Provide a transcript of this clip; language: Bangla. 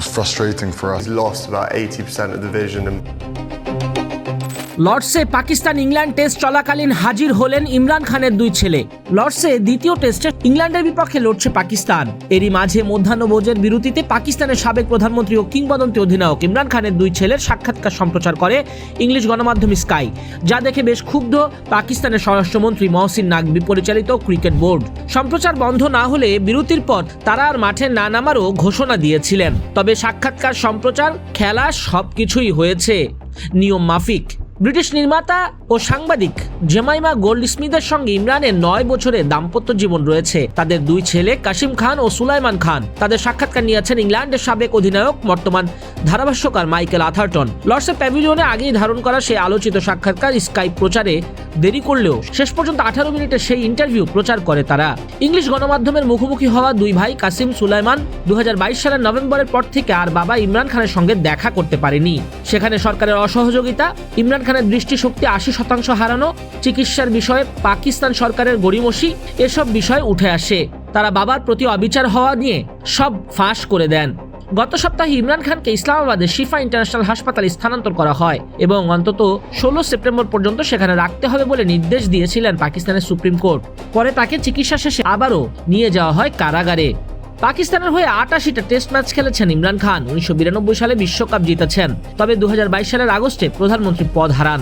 was frustrating for us. He's lost about 80% of the vision. লর্ডসে পাকিস্তান ইংল্যান্ড টেস্ট চলাকালীন হাজির হলেন ইমরান খানের দুই ছেলে। লর্ডসে দ্বিতীয় টেস্টে ইংল্যান্ডের বিপক্ষে লড়ছে পাকিস্তান। এরই মাঝে মধ্যাহ্নভোজের বিরতিতে পাকিস্তানের সাবেক প্রধানমন্ত্রী ও কিংবদন্তি অধিনায়ক ইমরান খানের দুই ছেলের সাক্ষাৎকার সম্প্রচার করে ইংলিশ গণমাধ্যম স্কাই, যা দেখে বেশ ক্ষুব্ধ পাকিস্তানের স্বরাষ্ট্রমন্ত্রী মহসিন নাকভি পরিচালিত ক্রিকেট বোর্ড। সম্প্রচার বন্ধ না হলে বিরতির পর তারা আর মাঠে না নামারও ঘোষণা দিয়েছিলেন। তবে সাক্ষাৎকার, সম্প্রচার, খেলা সবকিছুই হয়েছে নিয়ম মাফিক। ব্রিটিশ নির্মাতা ও সাংবাদিক জেমাইমা গোল্ডস্মিথের সঙ্গে ইমরানের 9 বছরের দাম্পত্য জীবন রয়েছে। তাদের দুই ছেলে কাসিম খান ও সুলাইমান খান। তাদের সাক্ষাৎকার নিয়েছেন ইংল্যান্ডের সাবেক অধিনায়ক, বর্তমান ধারাভাষ্যকার মাইকেল আথারটন। লর্ডসের প্যাভিলিয়নে আগেই ধারণ করা সেই আলোচিত সাক্ষাৎকার স্কাই প্রচারে দেরি করলেও শেষ পর্যন্ত 18 মিনিটের সেই ইন্টারভিউ প্রচার করে তারা। ইংলিশ গণমাধ্যমের মুখোমুখি হওয়া দুই ভাই কাসিম সুলাইমান 2022 সালের নভেম্বরের পর থেকে আর বাবা ইমরান খানের সঙ্গে দেখা করতে পারেনি। সেখানে সরকারের অসহযোগিতা, ইমরান খানের দৃষ্টিশক্তি 80% হারানো, চিকিৎসার বিষয়ে পাকিস্তান সরকারের গড়িমসি, এসব বিষয় উঠে আসে। তারা বাবার প্রতি অবিচার হওয়া নিয়ে সব ফাঁস করে দেন। গত সপ্তাহে ইমরান খানকে ইসলামাবাদের শিফা ইন্টারন্যাশনাল হাসপাতালে স্থানান্তর করা হয় এবং অন্তত 16 সেপ্টেম্বর পর্যন্ত সেখানে রাখতে হবে বলে নির্দেশ দিয়েছিলেন পাকিস্তানের সুপ্রিম কোর্ট। পরে তাকে চিকিৎসা শেষে আবারও নিয়ে যাওয়া হয় কারাগারে। পাকিস্তানের হয়ে 88টা টেস্ট ম্যাচ খেলেছেন ইমরান খান। 1992 সালে বিশ্বকাপ জিতেছেন, তবে 2022 সালের আগস্টে প্রধানমন্ত্রী পদ হারান।